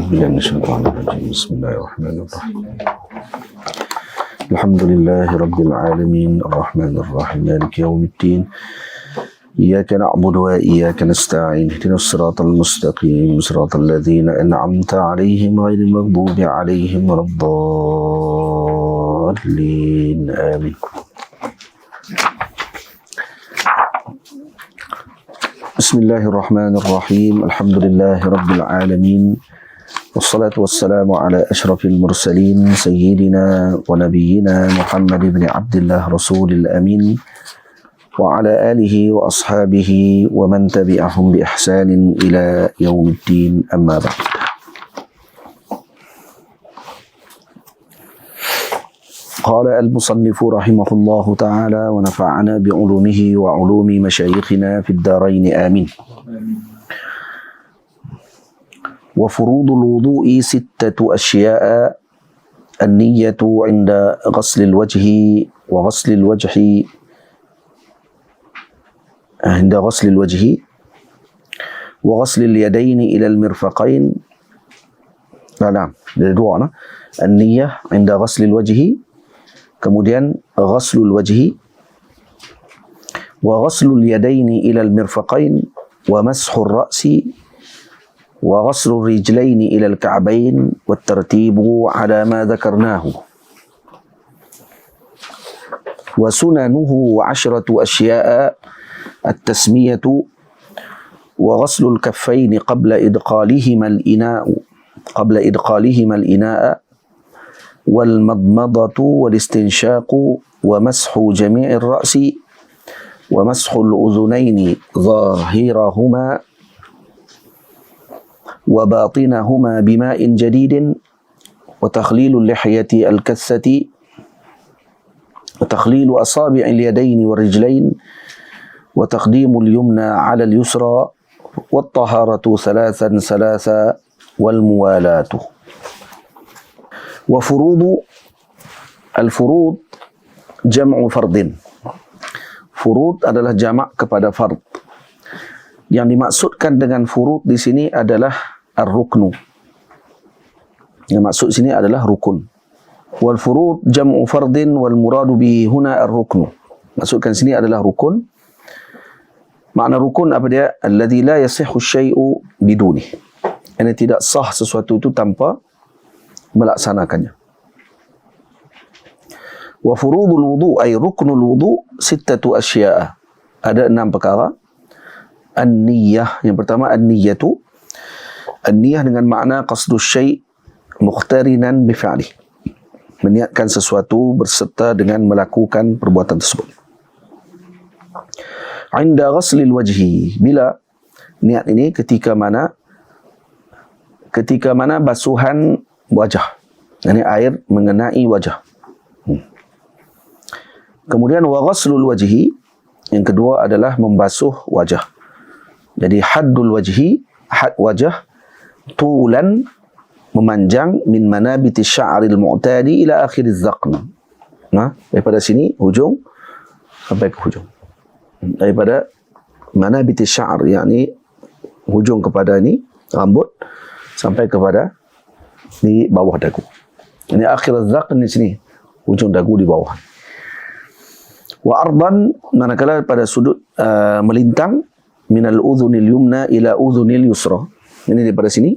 بالله من الشيطان الرجيم. بسم الله الرحمن الرحيم. الحمد لله رب العالمين الرحمن الرحيم مالك يوم الدين. إياك نعبد وإياك نستعين اهدنا الصراط المستقيم صراط الذين أنعمت عليهم غير المغضوب عليهم ولا الضالين آمين. بسم الله الرحمن الرحيم. الحمد لله رب العالمين والصلاة والسلام على أشرف المرسلين سيدنا ونبينا محمد بن عبد الله رسول الأمين وعلى آله وأصحابه ومن تبعهم بإحسان إلى يوم الدين أما بعد. قال المصنف رحمه الله تعالى ونفعنا بعلومه وعلوم مشايخنا في الدارين آمين. وفروض الوضوء 6 أشياء: النية عند غسل الوجه وغسل الوجه وغسل اليدين إلى المرفقين. نعم dua. النية عند غسل الوجه, kemudian غسل الوجه وغسل اليدين إلى المرفقين ومسح الرأس وغسل الرجلين إلى الكعبين والترتيب على ما ذكرناه. وسننه 10 أشياء: التسمية وغسل الكفين قبل إدخالهما الإناء والمضمضة والاستنشاق ومسح جميع الرأس ومسح الأذنين ظاهرهما وباطنهما بماء جديد وتخليل اللحية الكثة وتخليل أصابع اليدين والرجلين وتقديم اليمنى على اليسرى والطهارة 3 والموالاة. وفروض الفروض جمع فرض. Furud adalah jamak kepada fard. Yang dimaksudkan dengan furud di sini adalah ar-ruknu. Yang maksud sini adalah rukun. Wal furud jam'u fardin wal muradu bihi huna ar-ruknu. Maksudkan sini adalah rukun. Makna rukun apa dia? Alladhi la yasihhu syai'u biduni. Yang tidak sah sesuatu itu tanpa melaksanakannya. Wa furudul wudu ay ruknul wudu 6 asya'a. Ada 6 perkara. An-niyah, yang pertama an-niyatu. An-niyah dengan makna qasdus syai' muqtarinan bi fi'li. Meniatkan sesuatu berserta dengan melakukan perbuatan tersebut. Inda ghaslil wajhi, bila niat ini ketika mana basuhan wajah. Ini air mengenai wajah. Kemudian wa ghaslul wajhi, yang kedua adalah membasuh wajah. Jadi haddul wajhi, had wajah, tulan, memanjang, min manabiti sya'ril mu'tadi ila akhiriz zaqn. Nah, daripada sini hujung sampai ke hujung. Daripada manabiti sya'r, yakni hujung kepada ini rambut sampai kepada di bawah dagu. Ini akhiriz zaqn di sini, hujung dagu di bawah. Wa ardan, manakala pada sudut melintang, minal udhunil yumna ila udhunil yusra. Ini daripada sini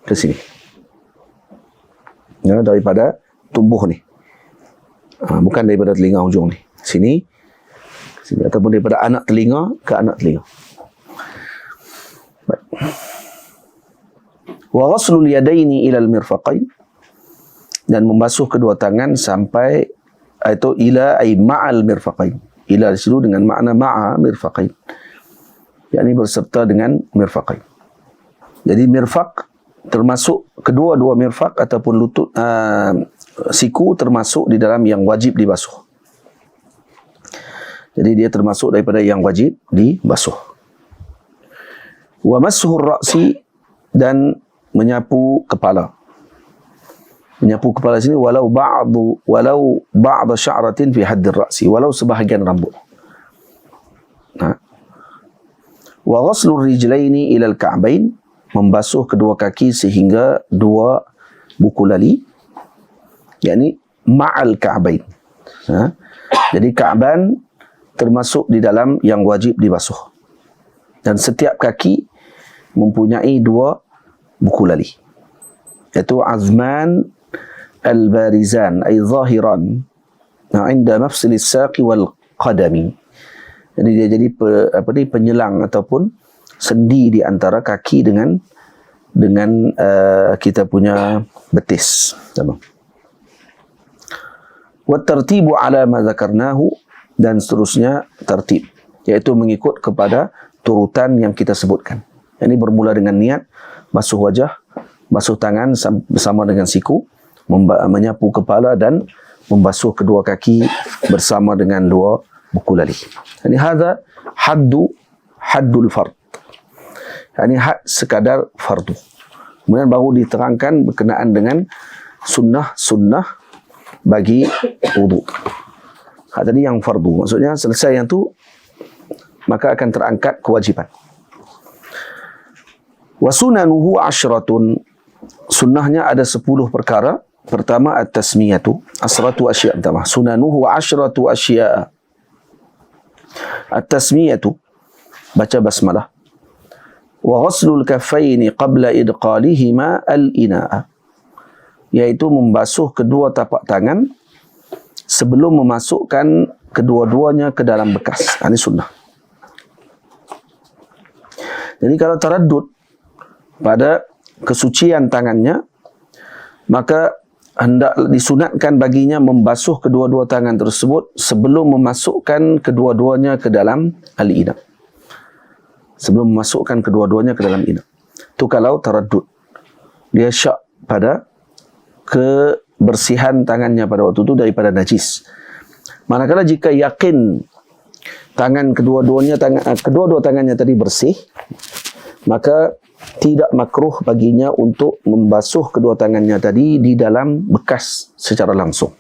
ke sini. Ya, daripada tumbuh ni. Bukan daripada telinga hujung ni. Sini ataupun daripada anak telinga ke anak telinga. Baik. Wa ghaslul yadaini ila al-mirfaqain, dan membasuh kedua tangan sampai atau ila ay ma'al mirfaqain. Ila disitu dengan makna ma'a mirfaqain, yakni berserta dengan mirfaqain. Jadi mirfaq termasuk kedua-dua mirfaq ataupun lutut, siku termasuk di dalam yang wajib dibasuh. Jadi dia termasuk daripada yang wajib dibasuh. Wa mashuur ra'si, dan menyapu kepala. Menyapu kepala sini walau ba'd sya'ratin fi haddir ra'si, walau sebahagian rambut. Nah. Wa ghaslur rijlaini ila al-ka'bain, membasuh kedua kaki sehingga dua buku lali, yakni ma'al ka'bain. Jadi ka'ban termasuk di dalam yang wajib dibasuh. Dan setiap kaki mempunyai dua buku lali, iaitu azman al-barizan ay zahiran 'inda mafsil as-saq wal qadami. Jadi dia jadi penyelang ataupun sendi di antara kaki dengan kita punya betis. Wa tartibu ala ma zakarnahu, dan seterusnya tertib, iaitu mengikut kepada turutan yang kita sebutkan. Ini bermula dengan niat basuh wajah, basuh tangan bersama dengan siku, menyapu kepala dan membasuh kedua kaki bersama dengan dua buku lali. Ini hadza haddul fard. Ini had sekadar fardu. Kemudian baru diterangkan berkenaan dengan sunnah bagi wudu. Tadi yang fardu, maksudnya selesai yang tu maka akan terangkat kewajiban. Wa sunanuhu 'ashratun, sunnahnya ada 10 perkara. Pertama at-tasmiyatu, asratu asya'. Sunanuhu 'ashratu asya'. At-tasmiyatu, baca basmalah. Wa ghaslul kaffaini qabla idqalihima al-ina'a, iaitu membasuh kedua tapak tangan sebelum memasukkan kedua-duanya ke dalam bekas. Ini sunnah. Jadi kalau taraddud pada kesucian tangannya, maka hendak disunatkan baginya membasuh kedua-dua tangan tersebut sebelum memasukkan kedua-duanya ke dalam al-ina. Sebelum memasukkan kedua-duanya ke dalam ina. Itu kalau taraddud, dia syak pada kebersihan tangannya pada waktu itu daripada najis. Manakala jika yakin kedua-dua tangannya tadi bersih, maka tidak makruh baginya untuk membasuh kedua tangannya tadi di dalam bekas secara langsung.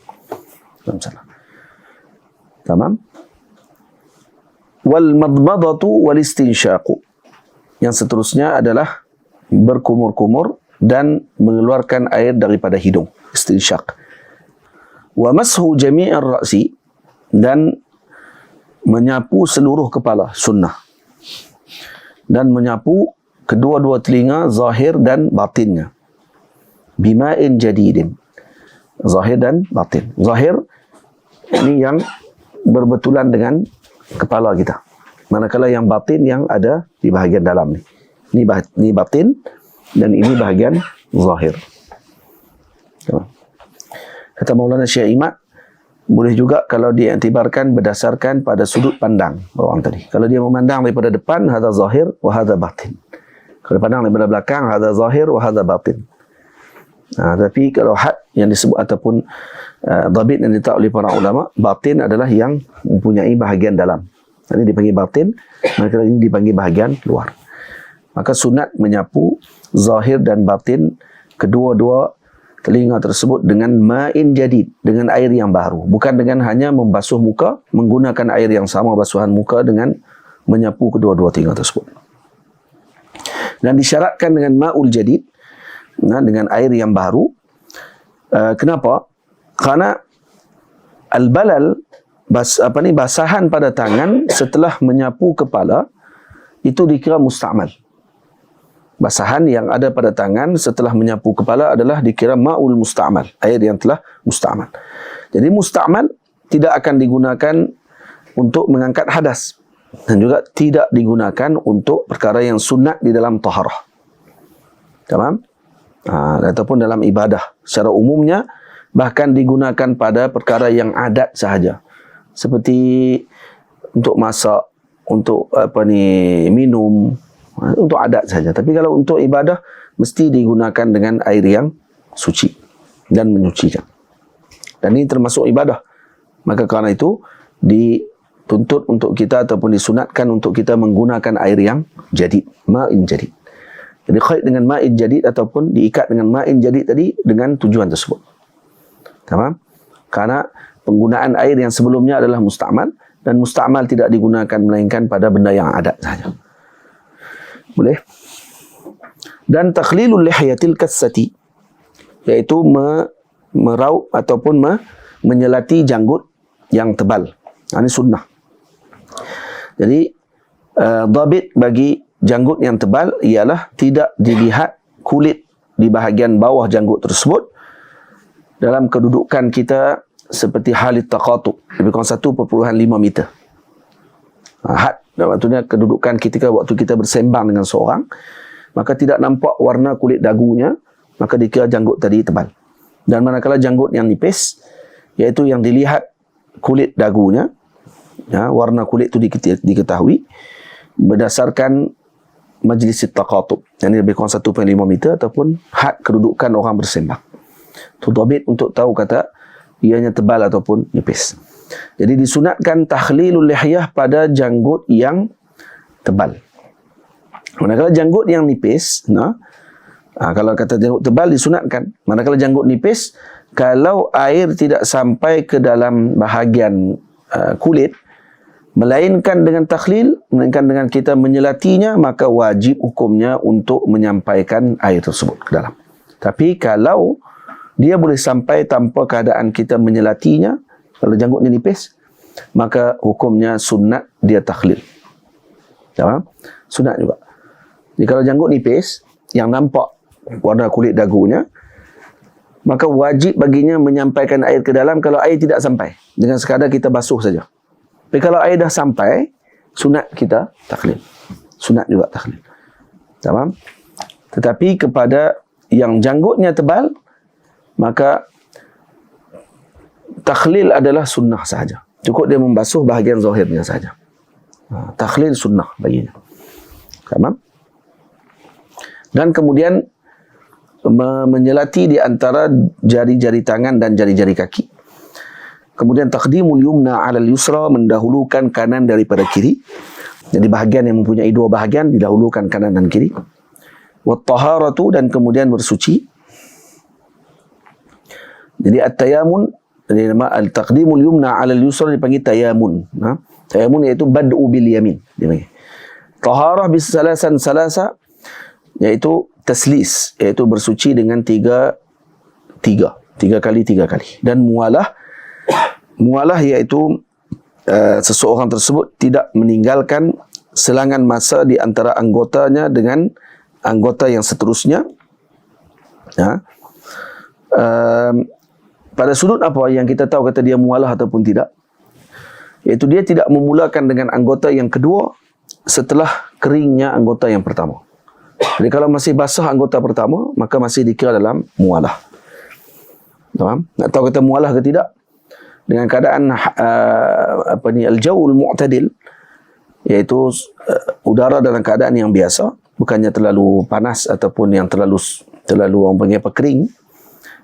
Tamam? Wal madmadatu wal istinsyaqu. Yang seterusnya adalah berkumur-kumur dan mengeluarkan air daripada hidung, istinsyaq. Wa mashu jami'ir ra'si, dan menyapu seluruh kepala, sunnah. Dan menyapu kedua-dua telinga zahir dan batinnya. Bima'in jadidin. Zahir dan batin. Zahir ini yang berbetulan dengan kepala kita. Manakala yang batin yang ada di bahagian dalam ni. Ini batin dan ini bahagian zahir. Kata Maulana Syekh Imad, boleh juga kalau diiktibarkan berdasarkan pada sudut pandang orang tadi. Kalau dia memandang daripada depan, hadza zahir wa hadza batin. Kalau pandang daripada belakang, hadza zahir wa hadza batin. Tapi kalau had yang disebut ataupun dhabit yang ditetapkan oleh para ulama, batin adalah yang mempunyai bahagian dalam. Ini dipanggil batin, maka ini dipanggil bahagian luar. Maka sunat menyapu zahir dan batin kedua-dua telinga tersebut dengan ma'in jadid, dengan air yang baru. Bukan dengan hanya membasuh muka, menggunakan air yang sama basuhan muka dengan menyapu kedua-dua telinga tersebut. Dan disyaratkan dengan ma'ul jadid, dengan air yang baru. Kenapa? Karena al-balal, basahan pada tangan setelah menyapu kepala itu dikira musta'mal. Basahan yang ada pada tangan setelah menyapu kepala adalah dikira ma'ul musta'mal, air yang telah musta'mal. Jadi musta'mal tidak akan digunakan untuk mengangkat hadas dan juga tidak digunakan untuk perkara yang sunat di dalam taharah. Tamam? Ataupun dalam ibadah secara umumnya, bahkan digunakan pada perkara yang adat sahaja, seperti untuk masak, untuk minum, untuk adat saja. Tapi kalau untuk ibadah mesti digunakan dengan air yang suci dan menyucikan. Dan ini termasuk ibadah. Maka kerana itu dituntut untuk kita ataupun disunatkan untuk kita menggunakan air yang jadid, ma'in jadid. Jadi kait dengan ma'in jadid ataupun diikat dengan ma'in jadid tadi dengan tujuan tersebut. Tamam? Karena penggunaan air yang sebelumnya adalah musta'mal, dan musta'mal tidak digunakan melainkan pada benda yang adat sahaja. Boleh? Dan takhlilul lihyatil kassati, iaitu meraup ataupun menyelati janggut yang tebal. Ini sunnah. Jadi dhabit bagi janggut yang tebal ialah tidak dilihat kulit di bahagian bawah janggut tersebut dalam kedudukan kita seperti halit taqatu, lebih kurang 1.5 meter. Had, maksudnya kedudukan ketika waktu kita bersembang dengan seorang, maka tidak nampak warna kulit dagunya, maka dikira janggut tadi tebal. Dan manakala janggut yang nipis, iaitu yang dilihat kulit dagunya, ya, warna kulit itu diketahui berdasarkan majlis taqatub, yang ini lebih kurang 1.5 meter, ataupun had kedudukan orang bersembang. Itu dhabit untuk tahu kata ianya tebal ataupun nipis. Jadi disunatkan takhlilul lihyah pada janggut yang tebal. Manakala janggut yang nipis, kalau kata janggut tebal disunatkan. Manakala janggut nipis, kalau air tidak sampai ke dalam bahagian kulit, melainkan dengan takhlil, melainkan dengan kita menyelatinya, maka wajib hukumnya untuk menyampaikan air tersebut ke dalam. Tapi kalau dia boleh sampai tanpa keadaan kita menyelatinya, kalau janggutnya nipis, maka hukumnya sunat dia takhlil. Faham? Sunat juga. Jadi kalau janggut nipis yang nampak warna kulit dagunya, maka wajib baginya menyampaikan air ke dalam. Kalau air tidak sampai, dengan sekadar kita basuh saja. Tapi kalau air dah sampai, sunat kita takhlil. Sunat juga takhlil. Faham? Tetapi kepada yang janggutnya tebal, maka takhlil adalah sunnah sahaja. Cukup dia membasuh bahagian zahirnya sahaja. Takhlil sunnah baginya. Faham? Dan kemudian menyelati di antara jari-jari tangan dan jari-jari kaki. Kemudian taqdimul yumna 'alal yusra, mendahulukan kanan daripada kiri. Jadi bahagian yang mempunyai dua bahagian didahulukan kanan dan kiri. Wat taharatu, dan kemudian bersuci. Jadi at-tayamun, jadi nama al-taqdimul yumna 'alal yusra dipanggil tayamun. Tayamun iaitu bad'u bil yamin. Taharah bis salasan salasa, iaitu taslis, iaitu bersuci dengan tiga kali. Dan mualah iaitu seseorang tersebut tidak meninggalkan selangan masa di antara anggotanya dengan anggota yang seterusnya. Pada sudut apa yang kita tahu kata dia mualah ataupun tidak, iaitu dia tidak memulakan dengan anggota yang kedua setelah keringnya anggota yang pertama. Jadi kalau masih basah anggota pertama, maka masih dikira dalam mualah. Faham? Nak tahu kata mualah ke tidak? Dengan keadaan al-jawul mu'tadil, iaitu udara dalam keadaan yang biasa, bukannya terlalu panas ataupun yang terlalu orang panggil kering,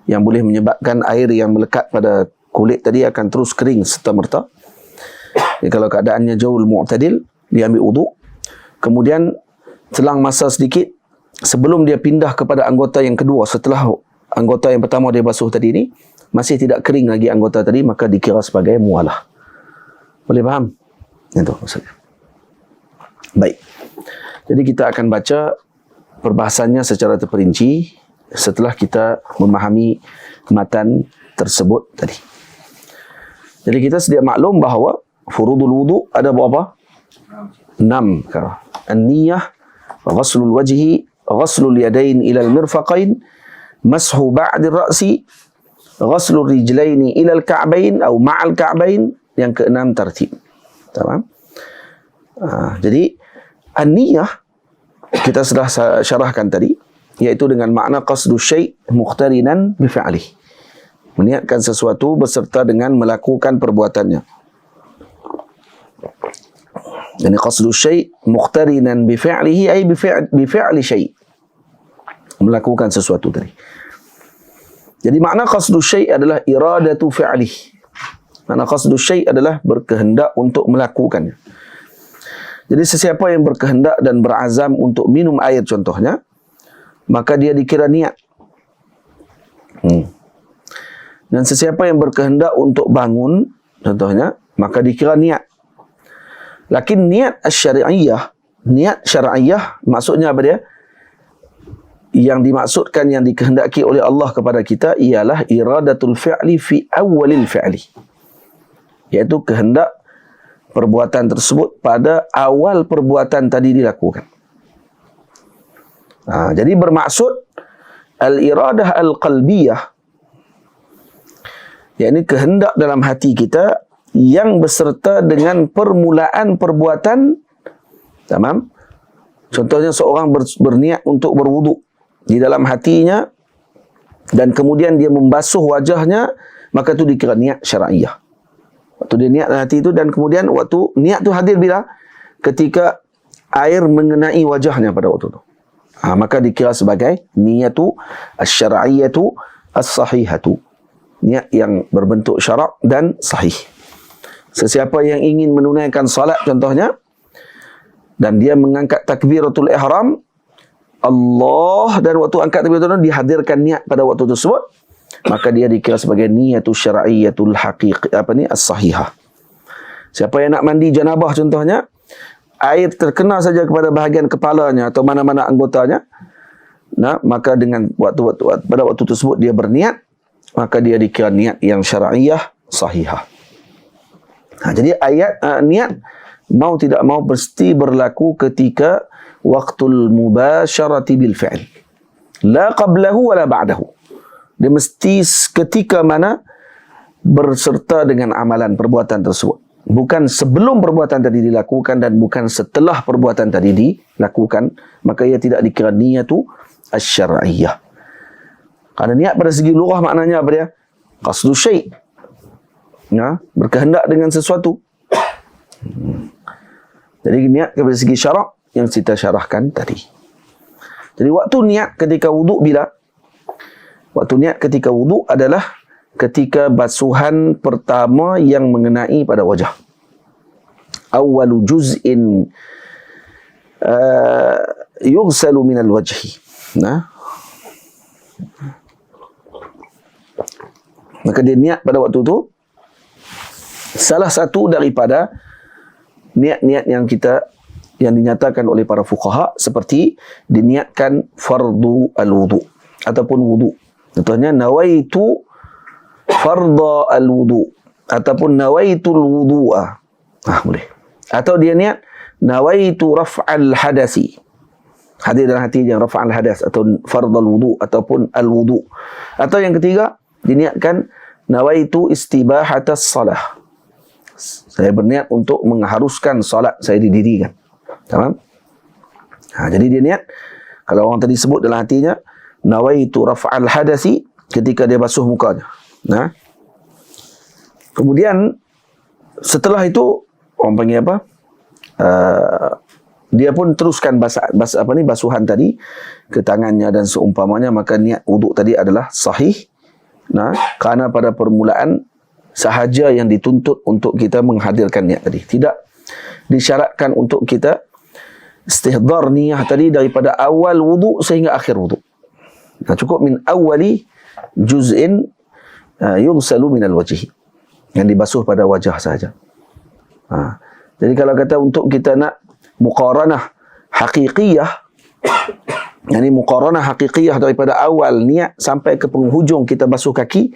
yang boleh menyebabkan air yang melekat pada kulit tadi akan terus kering serta-merta. Jadi kalau keadaannya jawul mu'tadil, dia ambil wuduk, kemudian selang masa sedikit sebelum dia pindah kepada anggota yang kedua, setelah anggota yang pertama dia basuh tadi ini masih tidak kering lagi anggota tadi, maka dikira sebagai mualah. Boleh faham? Itu maksudnya. Baik. Jadi kita akan baca perbahasannya secara terperinci setelah kita memahami matan tersebut tadi. Jadi kita sedia maklum bahawa furudul wudu ada berapa? 6 perkara. An-niyah, ghaslul wajhi, ghaslul yadain ila al-mirfaqain, mashu ba'd ar-ra'si, ghaslul rijlaini ila al-ka'bain atau ma'al ka'bain. Yang keenam tartib. Tamam? Jadi an-niyah kita sudah syarahkan tadi, iaitu dengan makna qasdu syai' muqtarinan bi fi'lih. Meniatkan sesuatu beserta dengan melakukan perbuatannya. Yani qasdu syai' muqtarinan bi fi'lihi ay bi fi'li syai'. Melakukan sesuatu tadi. Jadi makna qasdu syai' adalah iradatu fi'lih. Makna qasdu syai' adalah berkehendak untuk melakukannya. Jadi sesiapa yang berkehendak dan berazam untuk minum air contohnya, maka dia dikira niat. Dan sesiapa yang berkehendak untuk bangun contohnya, maka dikira niat. Lakin niat syar'iyyah, niat syar'iyyah maksudnya apa dia? yang dimaksudkan, yang dikehendaki oleh Allah kepada kita ialah iradatul fi'li fi awwalil fi'li, iaitu kehendak perbuatan tersebut pada awal perbuatan tadi dilakukan. Jadi bermaksud al-iradah al-qalbiyah, yakni kehendak dalam hati kita yang beserta dengan permulaan perbuatan. Tamam? Contohnya seorang berniat untuk berwuduk di dalam hatinya dan kemudian dia membasuh wajahnya, maka itu dikira niat syar'iyah. Waktu dia niat dalam hati itu dan kemudian waktu niat itu hadir bila? Ketika air mengenai wajahnya pada waktu itu. Maka dikira sebagai niyatu asy-syar'iyyatu as-sahihatu. Niat yang berbentuk syarak dan sahih. Sesiapa yang ingin menunaikan salat contohnya dan dia mengangkat takbiratul ihram, Allah, dan waktu angkat takbiratul ihram dihadirkan niat pada waktu tersebut, maka dia dikira sebagai niyatu syar'iyyatul haqiqi, as-sahihah. Siapa yang nak mandi janabah contohnya, air terkena saja kepada bahagian kepalanya atau mana-mana anggotanya, maka dengan pada waktu tersebut dia berniat, maka dia dikira niat yang syar'iyah sahihah. Jadi niat mau tidak mau mesti berlaku ketika waqtul mubasyarati bil fi'l, la qablahu wa la ba'dahu. Dia mesti ketika mana berserta dengan amalan perbuatan tersebut, bukan sebelum perbuatan tadi dilakukan dan bukan setelah perbuatan tadi dilakukan, maka ia tidak dikira niyatu asy-syar'iyyah. Karena niat pada segi lughah maknanya apa dia? Qasdu syai', berkehendak dengan sesuatu. Jadi niat kepada segi syarak yang kita syarahkan tadi. Jadi waktu niat ketika wuduk bila? Waktu niat ketika wuduk adalah ketika basuhan pertama yang mengenai pada wajah. Awwalu juz'in yughsalu minal wajhi. Maka dia niat pada waktu itu salah satu daripada niat-niat yang dinyatakan oleh para fuqaha, seperti diniatkan fardu al-wudu ataupun wudu. Contohnya nawaitu fardha al-wudu ataupun nawaitul wudu'a. Boleh. Atau dia niat nawaitu raf'al hadasi. Hadir dalam hati yang raf'al hadas atau fardhal wudu ataupun al-wudu. Atau yang ketiga diniatkan nawaitu istibahatas salah. Saya berniat untuk mengharuskan salat saya didirikan. Tamam? Jadi dia niat, kalau orang tadi sebut dalam hatinya nawaitu raf'al hadasi, ketika dia basuh mukanya. Kemudian setelah itu orang panggil apa? Dia pun teruskan basuhan tadi ke tangannya dan seumpamanya, maka niat wuduk tadi adalah sahih. Karena pada permulaan sahaja yang dituntut untuk kita menghadirkan niat tadi. Tidak disyaratkan untuk kita istihdar niyah tadi daripada awal wudu sehingga akhir wudu. Cukup min awali juz'in yughsalu minal wajhi, yang dibasuh pada wajah saja. Jadi kalau kata untuk kita nak muqaranah haqiqiyah, yakni muqaranah haqiqiyah daripada awal niat sampai ke penghujung kita basuh kaki,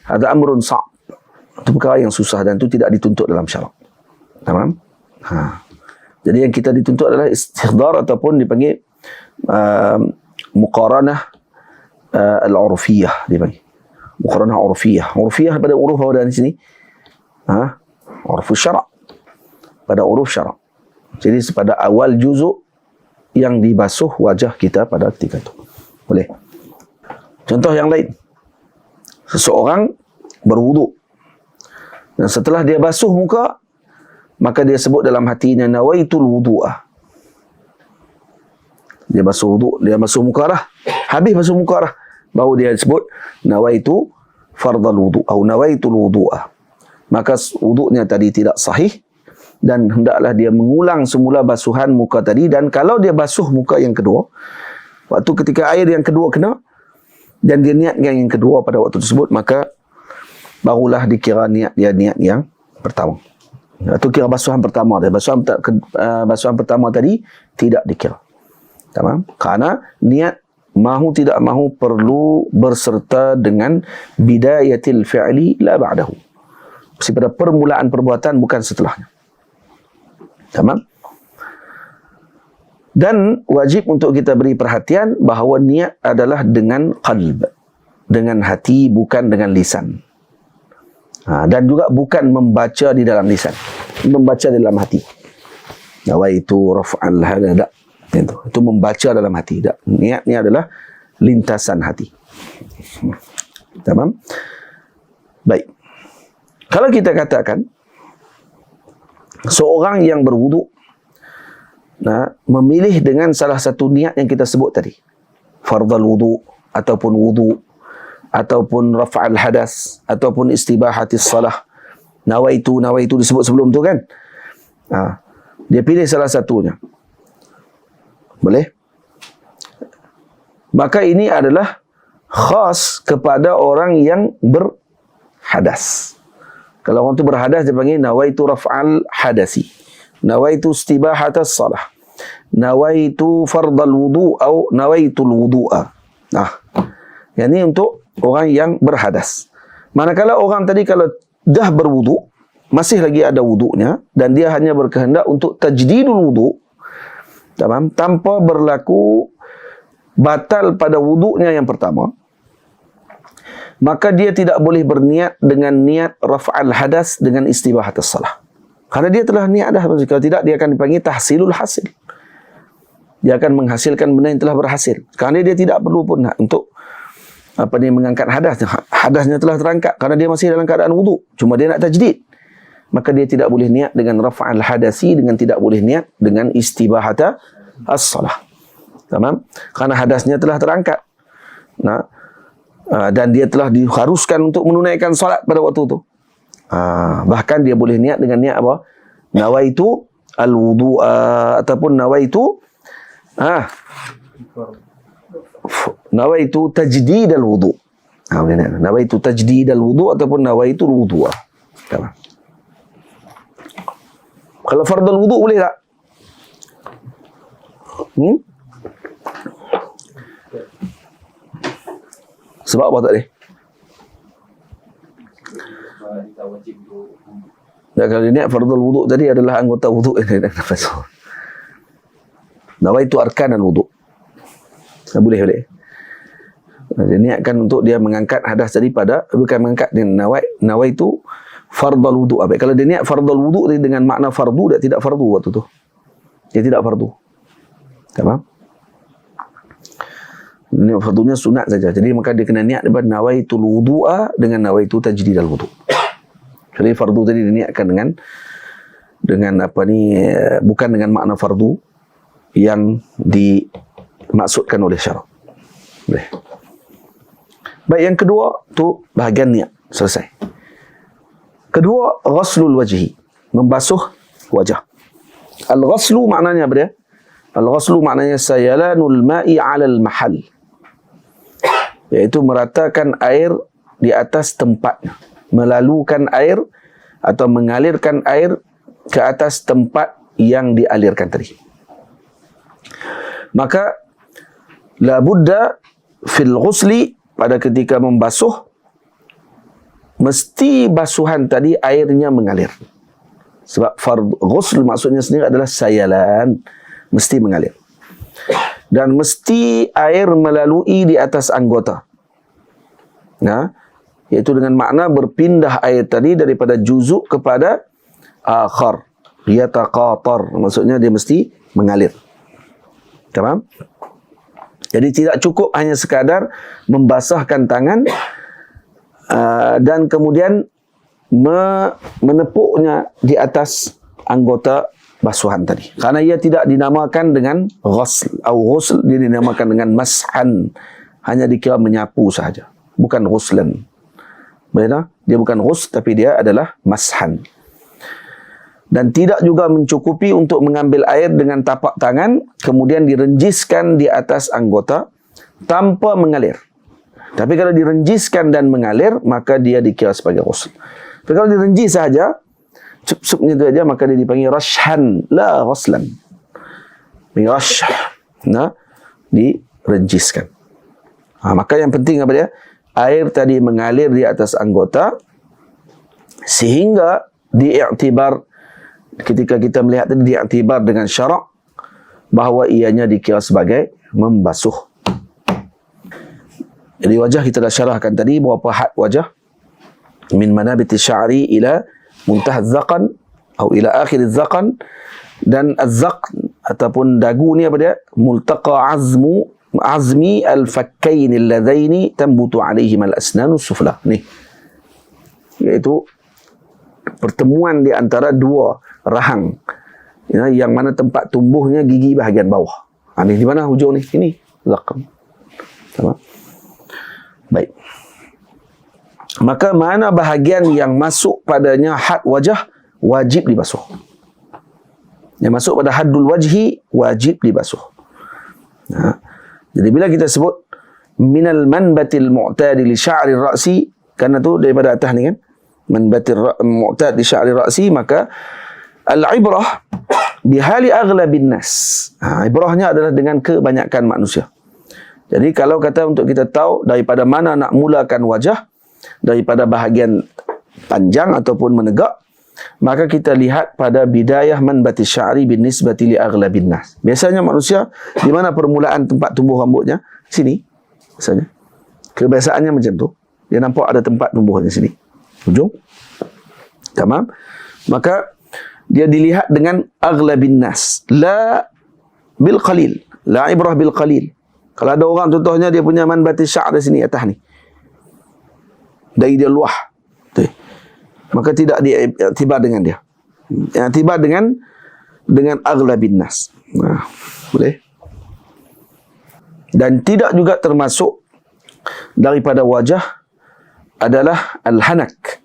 ada amrun sa'. Itu perkara yang susah dan itu tidak dituntut dalam syarak. Tamam? Jadi yang kita dituntut adalah istihdar ataupun dipanggil muqaranah al-urfiyah, dipanggil. Muqaranah urfiyah. Urfiyah pada uruf apa di sini? Urfu syarak. Pada uruf syarak. Jadi pada awal juzuk yang dibasuh wajah kita pada ketika itu. Boleh. Contoh yang lain. Seseorang berwuduk dan setelah dia basuh muka, maka dia sebut dalam hatinya nawaitul wudu'ah. Dia basuh wuduk, dia basuh muka dah. Habis basuh muka dah, baru dia sebut nawaitu fardal wudu' atau nawaitul wudu'ah. Maka wuduknya tadi tidak sahih dan hendaklah dia mengulang semula basuhan muka tadi. Dan kalau dia basuh muka yang kedua, waktu ketika air yang kedua kena dan dia niatkan yang kedua pada waktu tersebut, maka barulah dikira niat dia niat yang pertama. Itu kira basuhan pertama dia. Basuhan pertama tadi tidak dikira. Tamam? Karena niat mahu tidak mahu perlu berserta dengan bidayatil fi'li la ba'dahu. Mesti pada permulaan perbuatan, bukan setelahnya. Tamam? Dan wajib untuk kita beri perhatian bahawa niat adalah dengan qalb, dengan hati, bukan dengan lisan. Dan juga bukan membaca di dalam lisan, membaca di dalam hati. Nawaitu raf'al hadada, itu membaca dalam hati. Niat ni adalah lintasan hati. Tamam? Baik. Kalau kita katakan seorang yang berwuduk memilih dengan salah satu niat yang kita sebut tadi, fardal wudu ataupun wudu ataupun raf'al hadas ataupun istibahatis salah, nawaitu disebut sebelum tu kan, dia pilih salah satunya, boleh? Maka ini adalah khas kepada orang yang berhadas. Kalau orang tu berhadas, dia panggil nawaitu raf'al hadasi, nawaitu istibahatas salah, nawaitu fardal wudu atau nawaitul wudu'a. Yang ini untuk orang yang berhadas. Manakala orang tadi kalau dah berwudu, masih lagi ada wudunya, dan dia hanya berkehendak untuk tajdidul wudu, tanpa berlaku batal pada wudunya yang pertama, maka dia tidak boleh berniat dengan niat raf'al hadas dengan istibahatus salah. Karena dia telah niat dah. Kalau tidak, dia akan dipanggil tahsilul hasil. Dia akan menghasilkan benda yang telah berhasil. Kerana dia tidak perlu pun untuk mengangkat hadas. Hadasnya telah terangkat kerana dia masih dalam keadaan wudu. Cuma dia nak tajdid. Maka dia tidak boleh niat dengan raf'al hadasi, dengan tidak boleh niat dengan istibahata as-salah. Tamam? Kerana hadasnya telah terangkat. Dan dia telah diharuskan untuk menunaikan solat pada waktu itu. Bahkan dia boleh niat dengan niat apa? Nawaitu al-wudu'a ataupun nawaitu nawaitu tajdid al-wudu'. Nawaitu tajdid al-wudu' ataupun nawaitu al-wudu'a. Kalau fardal wudu' boleh tak? Sebab apa tak boleh? Dan kalau dia niat fardul wudu' tadi adalah anggota wudu' yang dia nak masuk. Nawaitu arkan al-wudu'. Boleh. Dia niatkan untuk dia mengangkat hadas tadi pada, bukan mengangkat, dia nawaitu fardul wudu'. Kalau dia niat fardul wudu' tadi dengan makna fardu, dia tidak fardu waktu tu. Dia tidak fardu. Faham? Ini fardunya sunat saja. Jadi maka dia kena niat daripada nawaitul wudu'a dengan nawaitu tajdidal wudu'. Jadi fardu tadi diniatkan dengan bukan dengan makna fardu yang dimaksudkan oleh syarak. Boleh. Baik, yang kedua tu bahagian niat, selesai. Kedua, ghaslul wajhi, membasuh wajah. Al-ghaslu maknanya apa dia? Al-ghaslu maknanya sayalanul ma'i 'alal mahal, iaitu meratakan air di atas tempatnya, melalukan air atau mengalirkan air ke atas tempat yang dialirkan tadi. Maka la budda fil ghusli, pada ketika membasuh mesti basuhan tadi airnya mengalir. Sebab ghusl maksudnya sendiri adalah sayalan, mesti mengalir. Dan mesti air melalui di atas anggota. Iaitu dengan makna berpindah air tadi daripada juzuk kepada akhar. Yataqatar, maksudnya dia mesti mengalir. Faham? Jadi tidak cukup hanya sekadar membasahkan tangan dan kemudian menepuknya di atas anggota basuhan tadi. Karena ia tidak dinamakan dengan ghusl atau ghusl, dia dinamakan dengan mashan. Hanya dikira menyapu sahaja, bukan ghuslan. Betul? Dia bukan ghusl, tapi dia adalah mashan. Dan tidak juga mencukupi untuk mengambil air dengan tapak tangan kemudian direnjiskan di atas anggota tanpa mengalir. Tapi kalau direnjiskan dan mengalir, maka dia dikira sebagai ghusl. Tapi kalau direnjis sahaja, cup-cupnya itu saja, maka dia dipanggil rashan, la ghuslan. Rash, direnjiskan. Maka yang penting apa dia? Air tadi mengalir di atas anggota sehingga diiktibar, ketika kita melihat tadi, diiktibar dengan syarak bahawa ianya dikira sebagai membasuh. Jadi wajah kita dah syarahkan tadi berapa had wajah, min manabiti sya'ri ila muntah az-zaqan atau ila akhir az-zaqan, dan az-zaq ataupun dagu ni apa dia? Multaqa azmi al-fakkain alladhaini tambutu alaihim al-asnan as-sufla. Ni iaitu pertemuan di antara dua rahang, yang mana tempat tumbuhnya gigi bahagian bawah. Ni di mana hujung ni? Ini zaqam. Sama. Baik. Maka mana bahagian yang masuk padanya had wajah wajib dibasuh. Yang masuk pada haddul wajhi wajib dibasuh. Jadi bila kita sebut minal manbatil mu'tadi li sya'ri ra'si, kerana tu daripada atas ni kan, manbatil mu'tad li sya'ri ra'si, maka al-ibrah bihali aghlabin nas. Ibrahnya adalah dengan kebanyakan manusia. Jadi kalau kata untuk kita tahu daripada mana nak mulakan wajah, daripada bahagian panjang ataupun menegak, maka kita lihat pada bidayah manbati sya'ri bin nisbati li aghlabin nas. Biasanya manusia di mana permulaan tempat tumbuh rambutnya? Sini. Biasanya. Kebiasaannya macam tu. Dia nampak ada tempat tumbuhnya sini. Hujung. Tamam. Maka dia dilihat dengan aghlabin nas. La bil qalil. La ibrah bil qalil. Kalau ada orang contohnya dia punya manbati sya'ar di sini atas ni, dari dia luah, maka tidak diiktibar dengan dia. Iktibar dengan aghlabin nas. Boleh. Dan tidak juga termasuk daripada wajah adalah al-hanak.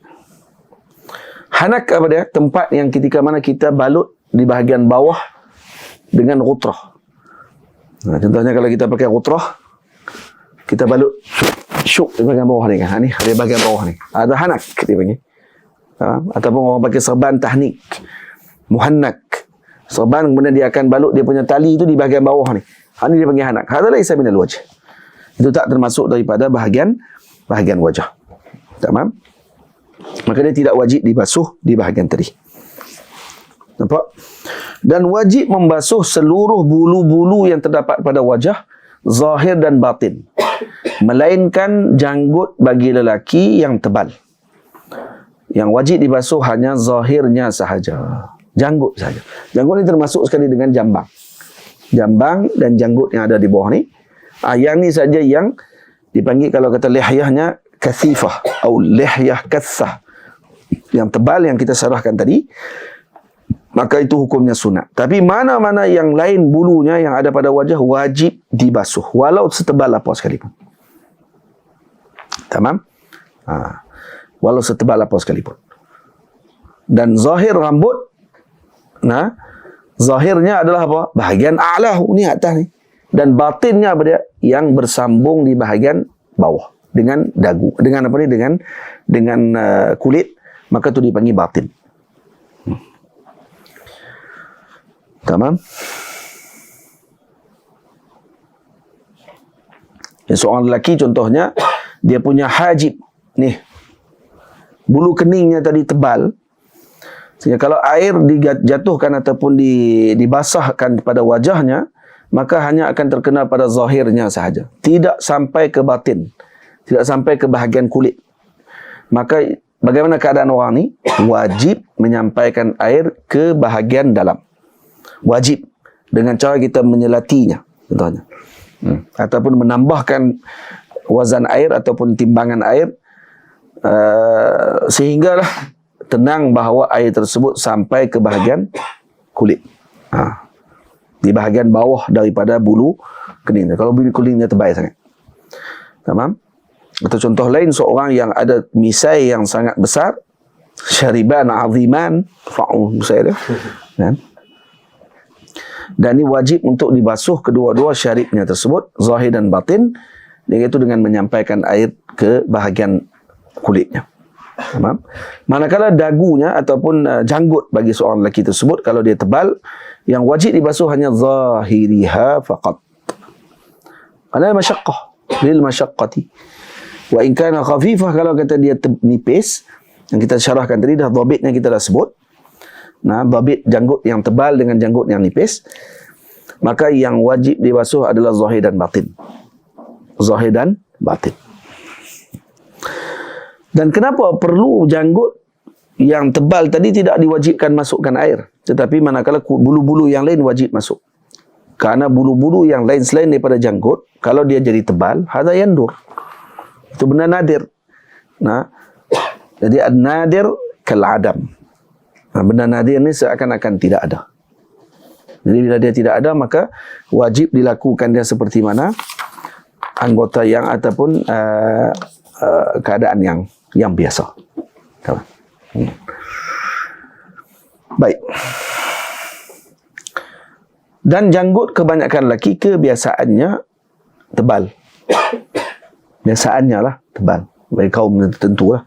Hanak apa dia? Tempat yang ketika mana kita balut di bahagian bawah dengan rutrah. Contohnya kalau kita pakai rutrah, kita balut syuk di bahagian bawah ni kan. Ni di bahagian bawah ni. Ada hanak dia panggil. Ataupun orang pakai serban tahnik, muhannak. Serban kemudian dia akan balut dia punya tali itu di bahagian bawah ni. Ini dia panggil hanak. Hadza laisa minal wajh. Itu tak termasuk daripada bahagian wajah. Tamam? Maka dia tidak wajib dibasuh di bahagian tadi. Nampak? Dan wajib membasuh seluruh bulu-bulu yang terdapat pada wajah, zahir dan batin, melainkan janggut bagi lelaki yang tebal. Yang wajib dibasuh hanya zahirnya sahaja, janggut sahaja. Janggut ni termasuk sekali dengan jambang. Jambang dan janggut yang ada di bawah ni. Yang ni saja yang dipanggil, kalau kata lihyahnya kathifah atau lihyah kathah, yang tebal yang kita syarahkan tadi, maka itu hukumnya sunat. Tapi mana-mana yang lain bulunya yang ada pada wajah wajib dibasuh, walau setebal apa sekalipun. Tamam? Walau setebal apa sekalipun. Dan zahir rambut, zahirnya adalah apa? Bahagian a'lahu, ni atas ni. Dan batinnya apa dia? Yang bersambung di bahagian bawah dengan dagu, dengan apa ni? Dengan kulit, maka itu dipanggil batin. Tamam? Seorang lelaki contohnya, dia punya hajib ni, bulu keningnya tadi tebal, sehingga kalau air dijatuhkan ataupun dibasahkan pada wajahnya, maka hanya akan terkena pada zahirnya sahaja, tidak sampai ke batin, tidak sampai ke bahagian kulit. Maka bagaimana keadaan orang ni? Wajib menyampaikan air ke bahagian dalam. Wajib, dengan cara kita menyelatinya contohnya, ataupun menambahkan wazan air ataupun timbangan air, sehinggalah tenang bahawa air tersebut sampai ke bahagian kulit, di bahagian bawah daripada bulu kening. Kalau bulu keningnya tebal sangat, tamam. Atau contoh lain, seorang yang ada misai yang sangat besar, syariban aziman, fa'u besar dia, kan? Dan ini wajib untuk dibasuh kedua-dua syaribnya tersebut, zahir dan batin, iaitu dengan menyampaikan air ke bahagian kulitnya. Faham? Manakala dagunya ataupun janggut bagi seorang lelaki tersebut, kalau dia tebal, yang wajib dibasuh hanya zahiriha faqat. Ada masyaqqah. lil masyaqqati. Wa in kana khafifah, kalau kata dia nipis, yang kita syarahkan tadi dah dhabitnya kita dah sebut. Nah, dhabit janggut yang tebal dengan janggut yang nipis, maka yang wajib dibasuh adalah zahir dan batin. Zahir dan batin. Dan kenapa perlu janggut yang tebal tadi tidak diwajibkan masukkan air, tetapi manakala bulu-bulu yang lain wajib masuk? Karena bulu-bulu yang lain selain daripada janggut, kalau dia jadi tebal, hadza yandur. Itu benda nadir. Nah, jadi ad-nadir kal adam. Nah, benda nadir ni seakan-akan tidak ada. Jadi bila dia tidak ada, maka wajib dilakukan dia seperti mana anggota yang ataupun keadaan yang biasa. Baik. Dan janggut kebanyakan lelaki kebiasaannya tebal. Biasaannya lah tebal. Bagi kaum tertentu lah.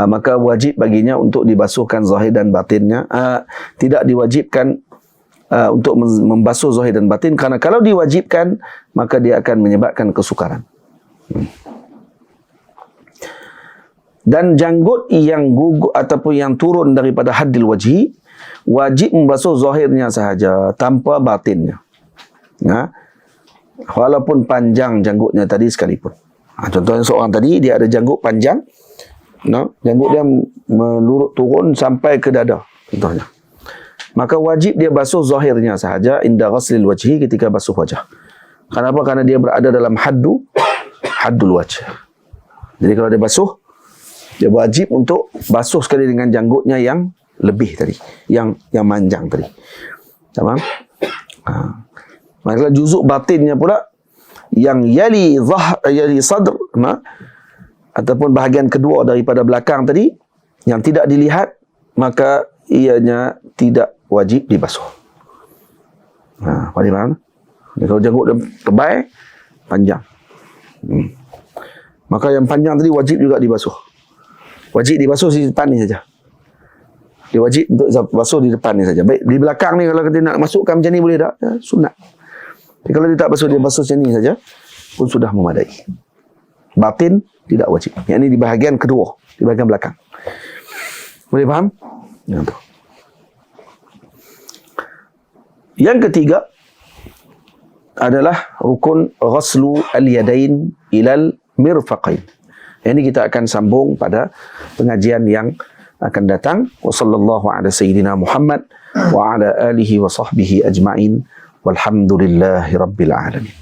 Maka wajib baginya untuk dibasuhkan zahir dan batinnya. Tidak diwajibkan untuk membasuh zahir dan batin, karena kalau diwajibkan maka dia akan menyebabkan kesukaran. Dan janggut yang gugur ataupun yang turun daripada haddil wajhi wajib membasuh zahirnya sahaja tanpa batinnya. Nah, walaupun panjang janggutnya tadi sekalipun. Contohnya seorang tadi dia ada janggut panjang, janggut dia melurut turun sampai ke dada contohnya. Maka wajib dia basuh zahirnya sahaja inda ghaslil wajhi, ketika basuh wajah. Kenapa? Karena dia berada dalam haddul wajh. Jadi kalau dia basuh, dia wajib untuk basuh sekali dengan janggutnya yang lebih tadi, yang manjang tadi. Tamam? Maka juzuk batinnya pula yang yali sadr, ataupun bahagian kedua daripada belakang tadi yang tidak dilihat, maka ianya tidak wajib dibasuh. Faham? Kalau janggut dia tebal, panjang, maka yang panjang tadi wajib juga dibasuh. Wajib dibasuh di depan ni saja. Dia wajib untuk basuh di depan ni saja. Baik, di belakang ni kalau kita nak masukkan macam ni boleh tak? Ya, sunat. Tapi kalau dia tak basuh, dia basuh macam ni saja pun sudah memadai. Batin tidak wajib. Yang ini di bahagian kedua, di bahagian belakang. Boleh faham? Yang ketiga adalah rukun ghaslu al-yadain ilal mirfaqain. Ini kita akan sambung pada pengajian yang akan datang. Wa sallallahu ala sayyidina Muhammad wa ala alihi wa sahbihi ajma'in. Walhamdulillahi rabbil alamin.